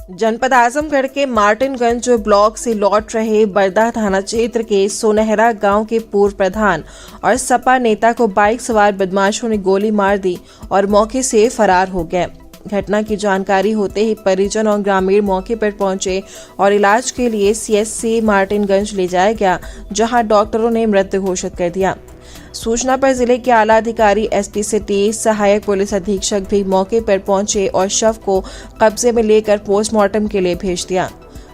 जनपद आजमगढ़ के मार्टिनगंज ब्लॉक से लौट रहे बरदा थाना क्षेत्र के सोनहरा गांव के पूर्व प्रधान और सपा नेता को बाइक सवार बदमाशों ने गोली मार दी और मौके से फरार हो गए। घटना की जानकारी होते ही परिजन और ग्रामीण मौके पर पहुंचे और इलाज के लिए सीएचसी मार्टिनगंज ले जाया गया, जहां डॉक्टरों ने मृत घोषित कर दिया। सूचना पर जिले के आला अधिकारी एसपी सिटी, सहायक पुलिस अधीक्षक भी मौके पर पहुंचे और शव को कब्जे में लेकर पोस्टमार्टम के लिए भेज दिया।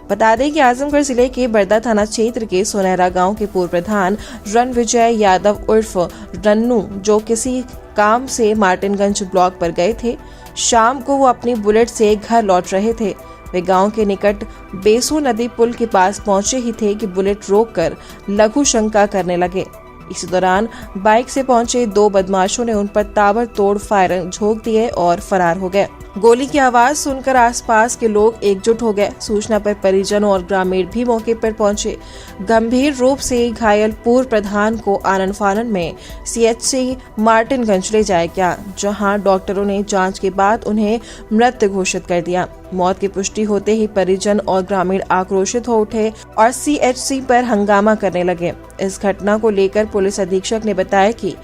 बता दें कि आजमगढ़ जिले के बरदा थाना क्षेत्र के सोनहरा गांव के पूर्व प्रधान रणविजय यादव उर्फ रन्नू, जो किसी काम से मार्टिनगंज ब्लॉक पर गए थे, शाम को वो अपनी बुलेट से घर लौट रहे थे। वे गांव के निकट बेसू नदी पुल के पास पहुंचे ही थे कि बुलेट रोककर लघु शंका करने लगे। इसी दौरान बाइक से पहुंचे दो बदमाशों ने उन पर ताबड़तोड़ फायर झोंक दिए और फरार हो गए। गोली की आवाज सुनकर आसपास के लोग एकजुट हो गए। सूचना पर परिजनों और ग्रामीण भी मौके पर पहुंचे। गंभीर रूप से घायल पूर्व प्रधान को आनन फानन में सीएचसी मार्टिनगंज ले जाया गया, जहां डॉक्टरों ने जांच के बाद उन्हें मृत घोषित कर दिया। मौत की पुष्टि होते ही परिजन और ग्रामीण आक्रोशित हो उठे और सीएचसी पर हंगामा करने लगे। इस घटना को लेकर पुलिस अधीक्षक ने बताया कि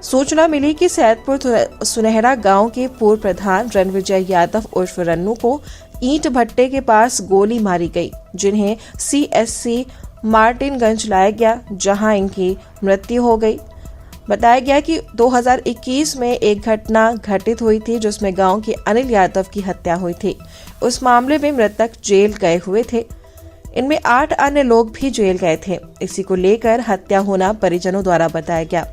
सूचना मिली कि सैदपुर सुनहरा गांव के पूर्व प्रधान रणविजय यादव उर्फ रन्नू को ईंट भट्टे के पास गोली मारी गई, जिन्हें सीएचसी मार्टिनगंज लाया गया, जहां इनकी मृत्यु हो गई। बताया गया कि 2021 में एक घटना घटित हुई थी, जिसमें गांव के अनिल यादव की हत्या हुई थी। उस मामले में मृतक जेल गए हुए थे। इनमें 8 अन्य लोग भी जेल गए थे। इसी को लेकर हत्या होना परिजनों द्वारा बताया गया।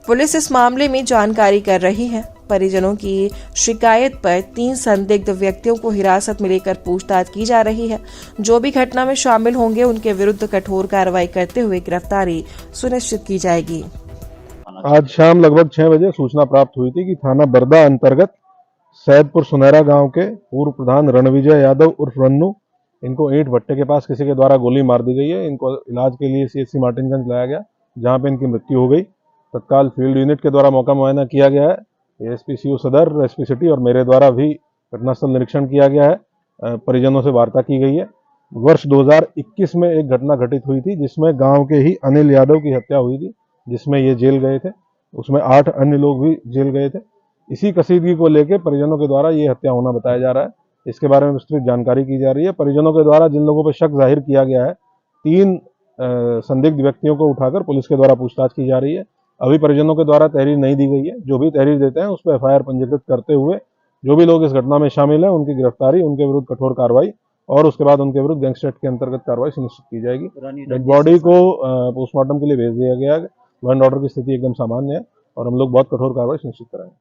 पुलिस इस मामले में जानकारी कर रही है। परिजनों की शिकायत पर 3 संदिग्ध व्यक्तियों को हिरासत में लेकर पूछताछ की जा रही है। जो भी घटना में शामिल होंगे, उनके विरुद्ध कठोर कार्रवाई करते हुए गिरफ्तारी सुनिश्चित की जाएगी। आज शाम लगभग 6 बजे सूचना प्राप्त हुई थी कि थाना बरदा अंतर्गत सैदपुर सुनहरा गांव के पूर्व प्रधान रणविजय यादव उर्फ रन्नू, इनको ईंट भट्टे के पास किसी के द्वारा गोली मार दी गई है। इनको इलाज के लिए सीएचसी मार्टिनगंज लाया गया, जहां पे इनकी मृत्यु हो गई। तत्काल फील्ड यूनिट के द्वारा मौका मुआयना किया गया है। एसपी सीओ सदर, एसपी सिटी और मेरे द्वारा भी घटनास्थल निरीक्षण किया गया है। परिजनों से वार्ता की गई है। वर्ष 2021 में एक घटना घटित हुई थी, जिसमें गांव के ही अनिल यादव की हत्या हुई थी, जिसमें ये जेल गए थे। उसमें 8 अन्य लोग भी जेल गए थे। इसी कसीदगी को लेकर परिजनों के द्वारा ये हत्या होना बताया जा रहा है। इसके बारे में विस्तृत जानकारी की जा रही है। परिजनों के द्वारा जिन लोगों पर शक जाहिर किया गया है, 3 संदिग्ध व्यक्तियों को उठाकर पुलिस के द्वारा पूछताछ की जा रही है। अभी परिजनों के द्वारा तहरीर नहीं दी गई है। जो भी तहरीर देते हैं उस पर एफआईआर पंजीकृत करते हुए जो भी लोग इस घटना में शामिल हैं, उनकी गिरफ्तारी, उनके विरुद्ध कठोर कार्रवाई और उसके बाद उनके विरुद्ध गैंगस्टर एक्ट के अंतर्गत कार्रवाई सुनिश्चित की जाएगी। डेड बॉडी को पोस्टमार्टम के लिए भेज दिया गया है। लॉ एंड ऑर्डर की स्थिति एकदम सामान्य है और हम लोग बहुत कठोर कार्रवाई सुनिश्चित कराएंगे।